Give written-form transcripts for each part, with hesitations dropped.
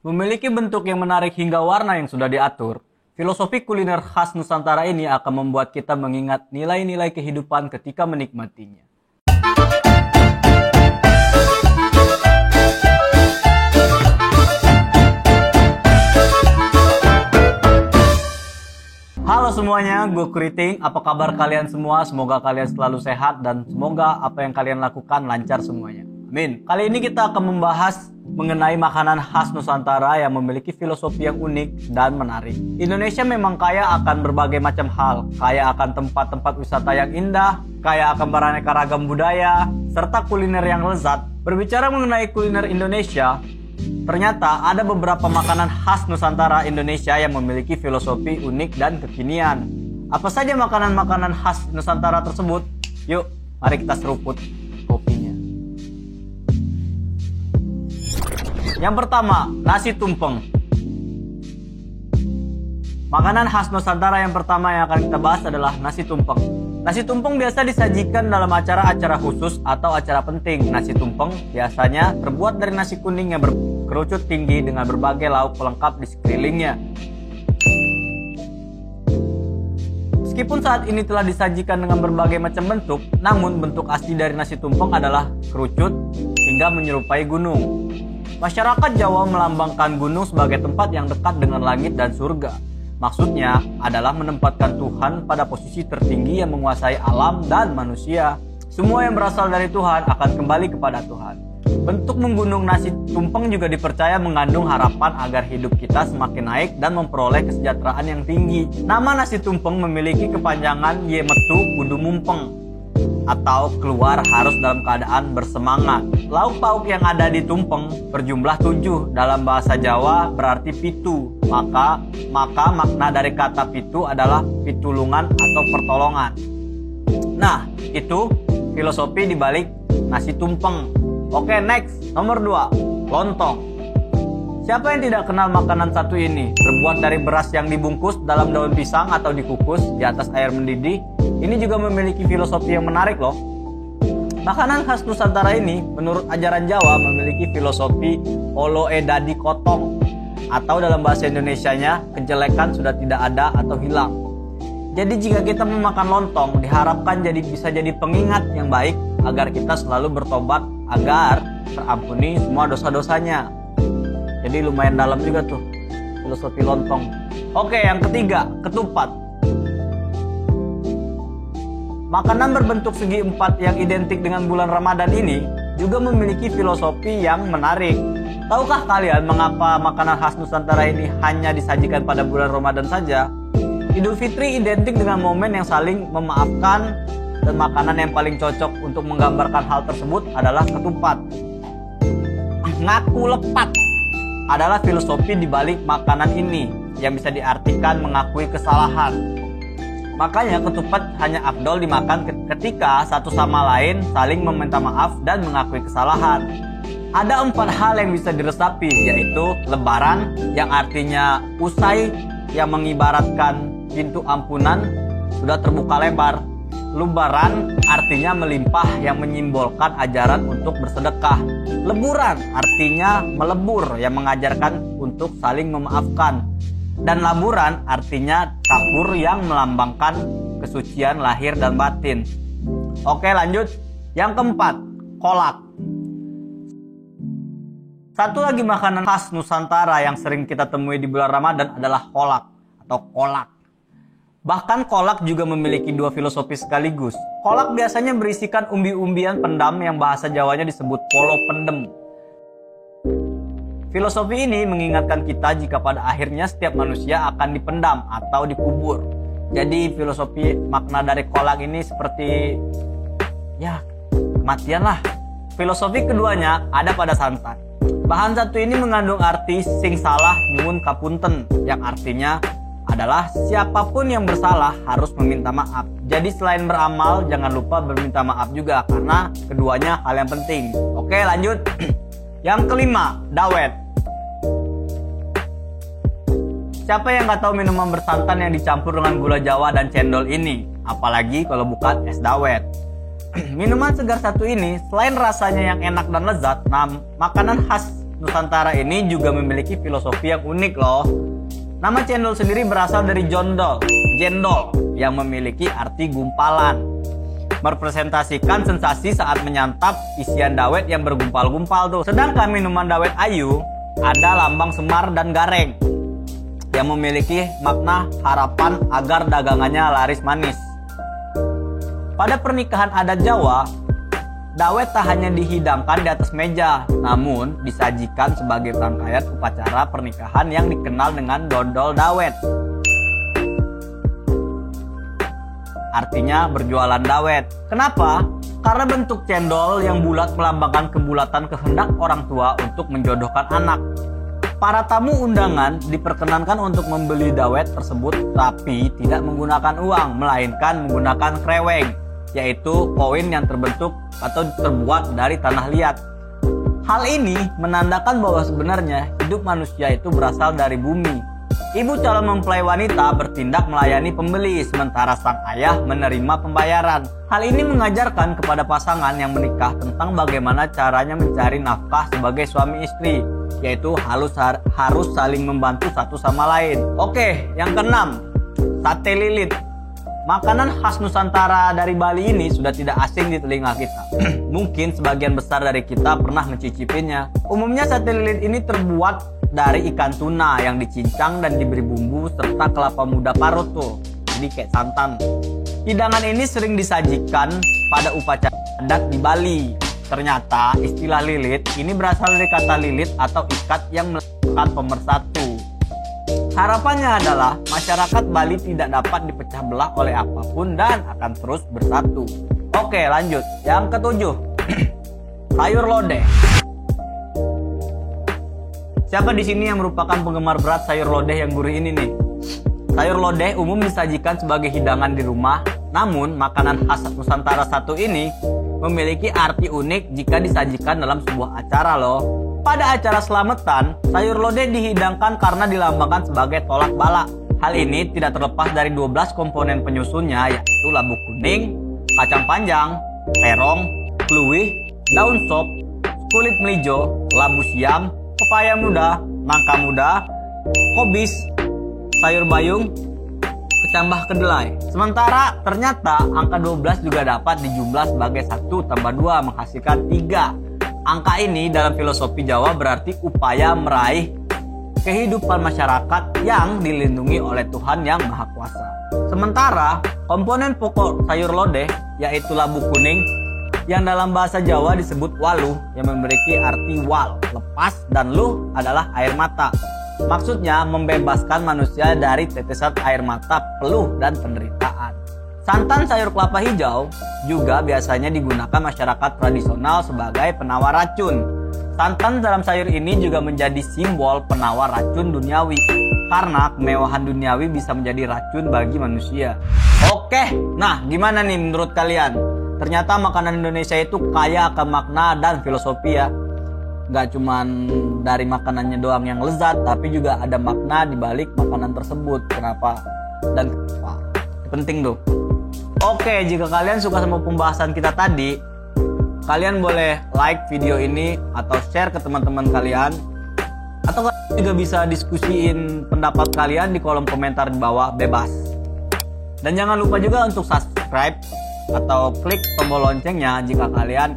Memiliki bentuk yang menarik hingga warna yang sudah diatur, filosofi kuliner khas Nusantara ini akan membuat kita mengingat nilai-nilai kehidupan ketika menikmatinya. Halo semuanya, gue Kuriting. Apa kabar kalian semua? Semoga kalian selalu sehat dan semoga apa yang kalian lakukan lancar semuanya. Amin. Kali ini kita akan membahas mengenai makanan khas Nusantara yang memiliki filosofi yang unik dan menarik. Indonesia memang kaya akan berbagai macam hal, kaya akan tempat-tempat wisata yang indah, kaya akan beraneka ragam budaya, serta kuliner yang lezat. Berbicara mengenai kuliner Indonesia, ternyata ada beberapa makanan khas Nusantara Indonesia yang memiliki filosofi unik dan kekinian. Apa saja makanan-makanan khas Nusantara tersebut? Yuk, mari kita seruput kopinya. Yang pertama, nasi tumpeng. Makanan khas Nusantara yang pertama yang akan kita bahas adalah nasi tumpeng. Nasi tumpeng biasa disajikan dalam acara-acara khusus atau acara penting. Nasi tumpeng biasanya terbuat dari nasi kuning yang berkerucut tinggi dengan berbagai lauk pelengkap di sekelilingnya. Meskipun saat ini telah disajikan dengan berbagai macam bentuk, namun bentuk asli dari nasi tumpeng adalah kerucut hingga menyerupai gunung. Masyarakat Jawa melambangkan gunung sebagai tempat yang dekat dengan langit dan surga. Maksudnya adalah menempatkan Tuhan pada posisi tertinggi yang menguasai alam dan manusia. Semua yang berasal dari Tuhan akan kembali kepada Tuhan. Bentuk menggunung nasi tumpeng juga dipercaya mengandung harapan agar hidup kita semakin naik dan memperoleh kesejahteraan yang tinggi. Nama nasi tumpeng memiliki kepanjangan Ye Metu Kudu Mumpeng, atau keluar harus dalam keadaan bersemangat. Lauk pauk yang ada di tumpeng berjumlah 7. Dalam bahasa Jawa berarti pitu. Maka makna dari kata pitu adalah pitulungan atau pertolongan. Nah, itu filosofi di balik nasi tumpeng. Oke, next. Nomor 2, lontong. Siapa yang tidak kenal makanan satu ini? Terbuat dari beras yang dibungkus dalam daun pisang atau dikukus di atas air mendidih. Ini juga memiliki filosofi yang menarik loh. Makanan khas Nusantara ini menurut ajaran Jawa memiliki filosofi olo edadi kotong, atau dalam bahasa Indonesianya kejelekan sudah tidak ada atau hilang. Jadi jika kita memakan lontong diharapkan bisa jadi pengingat yang baik agar kita selalu bertobat agar terampuni semua dosa-dosanya. Jadi lumayan dalam juga tuh filosofi lontong. Oke, yang ketiga, ketupat. Makanan berbentuk segi empat yang identik dengan bulan Ramadan ini juga memiliki filosofi yang menarik. Tahukah kalian mengapa makanan khas Nusantara ini hanya disajikan pada bulan Ramadan saja? Idul Fitri identik dengan momen yang saling memaafkan, dan makanan yang paling cocok untuk menggambarkan hal tersebut adalah ketupat. Ngaku lepat adalah filosofi di balik makanan ini yang bisa diartikan mengakui kesalahan. Makanya ketupat hanya afdol dimakan ketika satu sama lain saling meminta maaf dan mengakui kesalahan. Ada 4 hal yang bisa diresapi, yaitu lebaran yang artinya usai, yang mengibaratkan pintu ampunan sudah terbuka lebar. Lubaran artinya melimpah yang menyimbolkan ajaran untuk bersedekah. Leburan artinya melebur yang mengajarkan untuk saling memaafkan. Dan laburan artinya kapur yang melambangkan kesucian lahir dan batin. Oke, lanjut. Yang keempat, kolak. Satu lagi makanan khas Nusantara yang sering kita temui di bulan Ramadan adalah kolak atau kolak. Bahkan kolak juga memiliki 2 filosofi sekaligus. Kolak biasanya berisikan umbi-umbian pendam yang bahasa Jawanya disebut polo pendem. Filosofi ini mengingatkan kita jika pada akhirnya setiap manusia akan dipendam atau dikubur. Jadi filosofi makna dari kolak ini seperti kematian lah. Filosofi keduanya ada pada santan. Bahan satu ini mengandung arti sing salah nyuwun kapunten, yang artinya adalah siapapun yang bersalah harus meminta maaf. Jadi selain beramal jangan lupa berminta maaf juga, karena keduanya hal yang penting. Oke, lanjut. Yang kelima, dawet. Siapa yang nggak tahu minuman bersantan yang dicampur dengan gula Jawa dan cendol ini? Apalagi kalau bukan es dawet. Minuman segar satu ini, selain rasanya yang enak dan lezat, makanan khas Nusantara ini juga memiliki filosofi yang unik loh. Nama cendol sendiri berasal dari jondol, jendol, yang memiliki arti gumpalan. Merepresentasikan sensasi saat menyantap isian dawet yang bergumpal-gumpal tuh. Sedangkan minuman dawet ayu ada lambang semar dan gareng yang memiliki makna harapan agar dagangannya laris manis. Pada pernikahan adat Jawa, dawet tak hanya dihidangkan di atas meja, namun disajikan sebagai rangkaian upacara pernikahan yang dikenal dengan dodol dawet. Artinya berjualan dawet. Kenapa? Karena bentuk cendol yang bulat melambangkan kebulatan kehendak orang tua untuk menjodohkan anak. Para tamu undangan diperkenankan untuk membeli dawet tersebut tapi tidak menggunakan uang, melainkan menggunakan kreweng, yaitu koin yang terbentuk atau terbuat dari tanah liat. Hal ini menandakan bahwa sebenarnya hidup manusia itu berasal dari bumi. Ibu calon mempelai wanita bertindak melayani pembeli, sementara sang ayah menerima pembayaran. Hal ini mengajarkan kepada pasangan yang menikah tentang bagaimana caranya mencari nafkah sebagai suami istri, yaitu harus saling membantu satu sama lain. Oke, yang keenam, sate lilit. Makanan khas Nusantara dari Bali ini sudah tidak asing di telinga kita. Mungkin sebagian besar dari kita pernah mencicipinya. Umumnya sate lilit ini terbuat dari ikan tuna yang dicincang dan diberi bumbu serta kelapa muda parut tuh. Jadi kayak santan. Hidangan ini sering disajikan pada upacara adat di Bali. Ternyata istilah lilit ini berasal dari kata lilit atau ikat yang melakukan pemersatu. Harapannya adalah masyarakat Bali tidak dapat dipecah belah oleh apapun dan akan terus bersatu. Oke, lanjut. Yang ketujuh, sayur lodeh. Siapa di sini yang merupakan penggemar berat sayur lodeh yang gurih ini nih? Sayur lodeh umum disajikan sebagai hidangan di rumah, namun makanan khas Nusantara satu ini memiliki arti unik jika disajikan dalam sebuah acara loh. Pada acara selamatan, sayur lodeh dihidangkan karena dilambangkan sebagai tolak bala. Hal ini tidak terlepas dari 12 komponen penyusunnya, yaitu labu kuning, kacang panjang, terong, kluwih, daun sop, kulit melijo, labu siam, pepaya muda, nangka muda, kobis, sayur bayung, kecambah kedelai. Sementara ternyata angka 12 juga dapat dijumlah sebagai 1 tambah 2 menghasilkan 3. Angka ini dalam filosofi Jawa berarti upaya meraih kehidupan masyarakat yang dilindungi oleh Tuhan Yang Maha Kuasa. Sementara komponen pokok sayur lodeh yaitu labu kuning yang dalam bahasa Jawa disebut waluh yang memiliki arti wal, lepas, dan luh adalah air mata. Maksudnya membebaskan manusia dari tetesan air mata, peluh, dan penderitaan. Santan sayur kelapa hijau juga biasanya digunakan masyarakat tradisional sebagai penawar racun. Santan dalam sayur ini juga menjadi simbol penawar racun duniawi, karena kemewahan duniawi bisa menjadi racun bagi manusia. Oke, nah gimana nih menurut kalian? Ternyata makanan Indonesia itu kaya akan makna dan filosofi ya. Gak cuman dari makanannya doang yang lezat, tapi juga ada makna di balik makanan tersebut. Kenapa? Dan wah, penting tuh. Oke, jika kalian suka sama pembahasan kita tadi, kalian boleh like video ini atau share ke teman-teman kalian. Atau kalian juga bisa diskusiin pendapat kalian di kolom komentar di bawah, bebas. Dan jangan lupa juga untuk subscribe atau klik tombol loncengnya jika kalian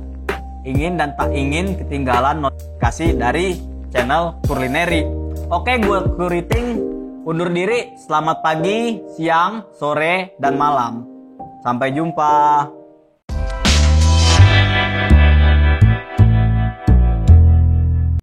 ingin dan tak ingin ketinggalan notifikasi dari channel Kurlineri. Oke, gue Kuriting undur diri. Selamat pagi, siang, sore, dan malam. Sampai jumpa.